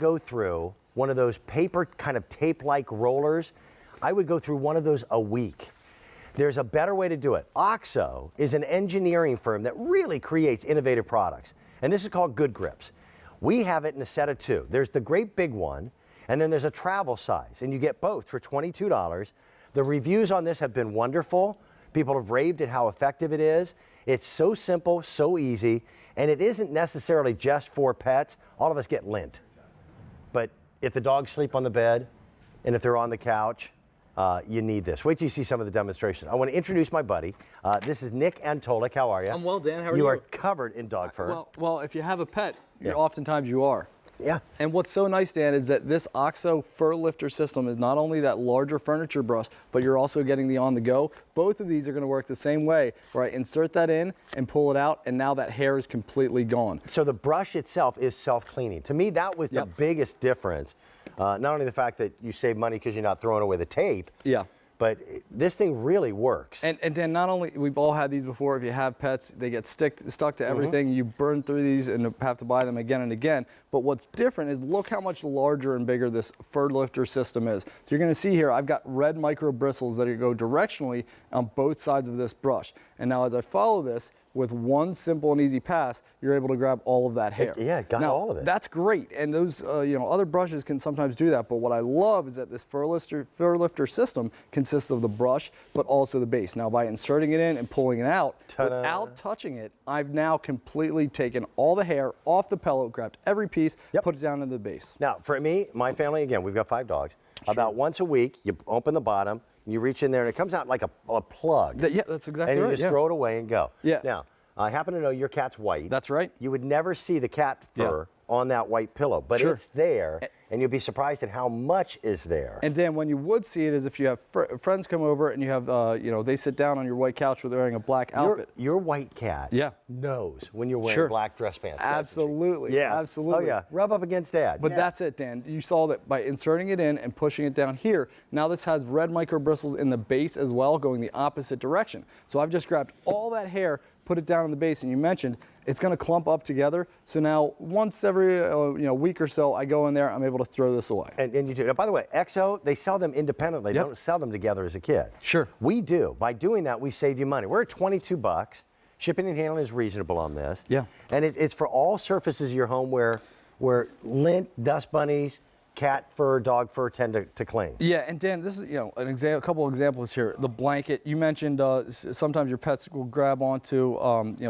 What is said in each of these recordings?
go through one of those paper kind of tape-like rollers, I would go through one of those a week. There's a better way to do it. OXO is an engineering firm that really creates innovative products, and this is called GoodGrips. We have it in a set of 2. There's the great big one, and then there's a travel size, and you get both for $22. The reviews on this have been wonderful. People have raved at how effective it is. It's so simple, so easy, and it isn't necessarily just for pets. All of us get lint. But if the dogs sleep on the bed, and if they're on the couch, you need this. Wait till you see some of the demonstrations. I want to introduce my buddy. This is Nick Antolik. How are you? I'm well, Dan. How are you? You are covered in dog fur. Well, if you have a pet, oftentimes you are. Yeah. And what's so nice, Dan, is that this OXO Furlifter system is not only that larger furniture brush, but you're also getting the on-the-go. Both of these are going to work the same way, where I insert that in and pull it out, and now that hair is completely gone. So the brush itself is self-cleaning. To me, that was the biggest difference. Not only the fact that you save money because you're not throwing away the tape, but this thing really works. And then not only, we've all had these before, if you have pets, they get stuck to everything. You burn through these and have to buy them again and again. But what's different is look how much larger and bigger this Furlifter system is. So you're going to see here, I've got red micro bristles that go directionally on both sides of this brush. And now as I follow this, with one simple and easy pass, you're able to grab all of that hair. Got all of it. That's great, and those other brushes can sometimes do that, but what I love is that this Furlifter system consists of the brush, but also the base. Now by inserting it in and pulling it out, without touching it, I've now completely taken all the hair off the pillow, grabbed every piece, put it down into the base. Now for me, my family, again, we've got 5 dogs. About once a week, you open the bottom, you reach in there, and it comes out like a plug. That's exactly right. And you just throw it away and go. Yeah. Now, I happen to know your cat's white. That's right. You would never see the cat fur on that white pillow, but it's there, and you'll be surprised at how much is there. And Dan, when you would see it is if you have friends come over and you have, they sit down on your white couch with wearing a black outfit. Your white cat knows when you're wearing black dress pants. Absolutely. Yeah. Absolutely. Oh, yeah. Rub up against Dad. But that's it, Dan. You saw that by inserting it in and pushing it down here, now this has red micro bristles in the base as well, going the opposite direction. So I've just grabbed all that hair, put it down in the base, and you mentioned it's going to clump up together. So now once every week or so, I go in there, I'm able to throw this away. And you do. Now, by the way, OXO, they sell them independently. They don't sell them together as a kit. Sure. We do. By doing that, we save you money. We're at $22. Shipping and handling is reasonable on this. Yeah. And it's for all surfaces of your home where lint, dust bunnies, cat fur, dog fur tend to cling. Yeah, and Dan, this is a couple examples here. The blanket you mentioned. Sometimes your pets will grab onto,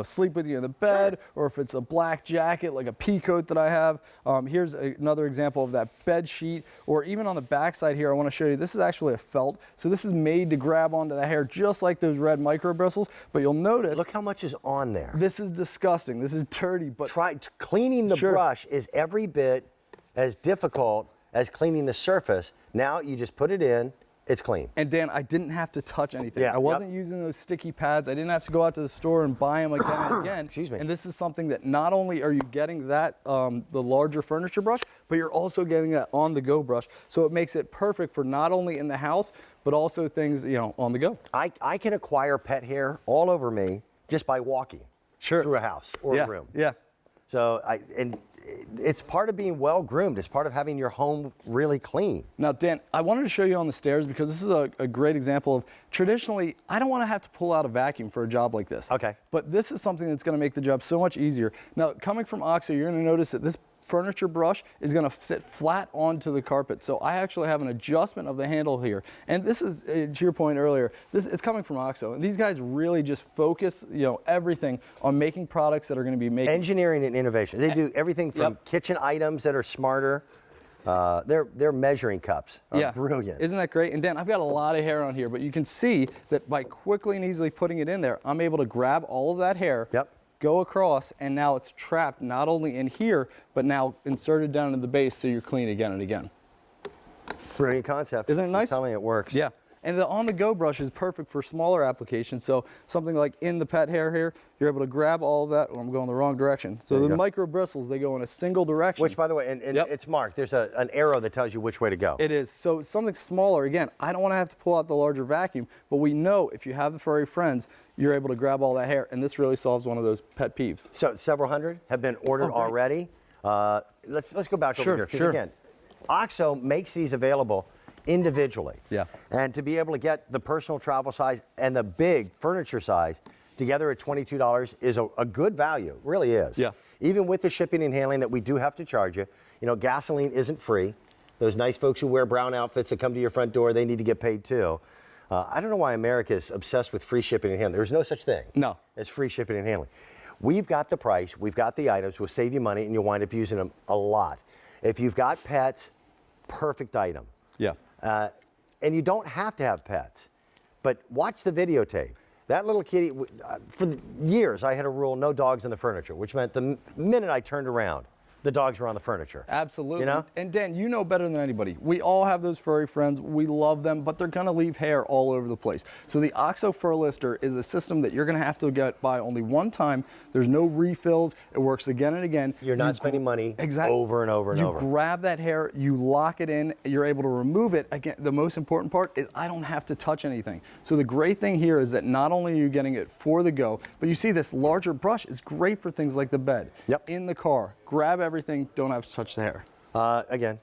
sleep with you in the bed, or if it's a black jacket like a pea coat that I have. Here's another example of that bed sheet, or even on the back side here. I want to show you. This is actually a felt, so this is made to grab onto the hair just like those red micro bristles. But you'll notice. Look how much is on there. This is disgusting. This is dirty. But cleaning the brush is every bit as difficult as cleaning the surface. Now you just put it in, it's clean. And Dan, I didn't have to touch anything. I wasn't using those sticky pads. I didn't have to go out to the store and buy them again and again. Excuse me. And this is something that not only are you getting that, the larger furniture brush, but you're also getting that on-the-go brush. So it makes it perfect for not only in the house, but also things, on the go. I can acquire pet hair all over me just by walking through a house or a room. Yeah. So it's part of being well groomed. It's part of having your home really clean. Now, Dan, I wanted to show you on the stairs because this is a great example of traditionally, I don't want to have to pull out a vacuum for a job like this. Okay. But this is something that's going to make the job so much easier. Now, coming from OXO, you're going to notice that this furniture brush is going to sit flat onto the carpet. So I actually have an adjustment of the handle here. And this is, to your point earlier, it's coming from OXO. And these guys really just focus, everything on making products that are going to be making. Engineering and innovation. They do everything from kitchen items that are smarter. Their measuring cups are brilliant. Isn't that great? And Dan, I've got a lot of hair on here, but you can see that by quickly and easily putting it in there, I'm able to grab all of that hair. Go across, and now it's trapped not only in here, but now inserted down in the base so you're clean again and again. Brilliant concept. Isn't it nice? I'm telling you, it works. Yeah. And the on-the-go brush is perfect for smaller applications. So something like in the pet hair here, you're able to grab all of that. Oh, I'm going the wrong direction. So the micro bristles, they go in a single direction. Which, by the way, and it's marked. There's an arrow that tells you which way to go. It is. So something smaller, again, I don't want to have to pull out the larger vacuum, but we know if you have the furry friends, you're able to grab all that hair, and this really solves one of those pet peeves. So several hundred have been ordered already. Let's go back over here. 'Cause Sure. Again, OXO makes these available individually. Yeah. And to be able to get the personal travel size and the big furniture size together at $22 is a good value. It really is. Yeah. Even with the shipping and handling that we do have to charge you. You know, gasoline isn't free. Those nice folks who wear brown outfits that come to your front door, they need to get paid too. I don't know why America is obsessed with free shipping and handling. There's no such thing as free shipping and handling. We've got the price, we've got the items, we'll save you money, and you'll wind up using them a lot. If you've got pets, perfect item. Yeah. And you don't have to have pets, but watch the videotape. That little kitty, for years I had a rule, no dogs in the furniture, which meant the minute I turned around, the dogs were on the furniture. Absolutely. You know? And Dan, you know better than anybody. We all have those furry friends. We love them, but they're going to leave hair all over the place. So the OXO Furlifter is a system that you're going to have to get by only one time. There's no refills. It works again and again. You're not spending money over and over and over. You grab that hair, you lock it in, you're able to remove it. Again, the most important part is I don't have to touch anything. So the great thing here is that not only are you getting it for the go, but you see this larger brush is great for things like the bed, in the car. Grab everything, don't have to touch the hair. Again,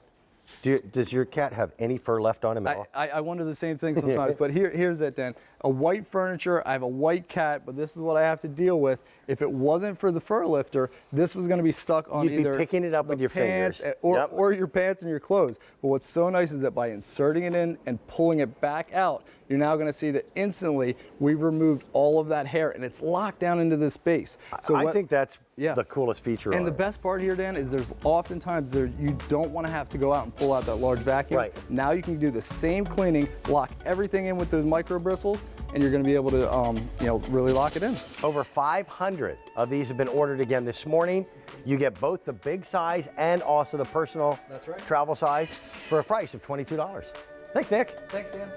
does your cat have any fur left on him at all? I wonder the same thing sometimes, but here's it, Dan. A white furniture, I have a white cat, but this is what I have to deal with. If it wasn't for the Furlifter, this was going to be stuck on You'd either be picking it up with your pants fingers. or your pants and your clothes. But what's so nice is that by inserting it in and pulling it back out, you're now going to see that instantly we've removed all of that hair and it's locked down into this space. So I think that's the coolest feature. And the best part here, Dan, is there's oftentimes you don't want to have to go out and pull out that large vacuum. Right. Now you can do the same cleaning, lock everything in with those micro bristles, and you're going to be able to really lock it in. Over 500 of these have been ordered again this morning. You get both the big size and also the personal travel size for a price of $22. Thanks, Nick. Thanks, Dan.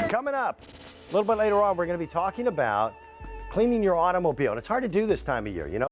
Coming up, a little bit later on, we're going to be talking about cleaning your automobile. And it's hard to do this time of year, you know?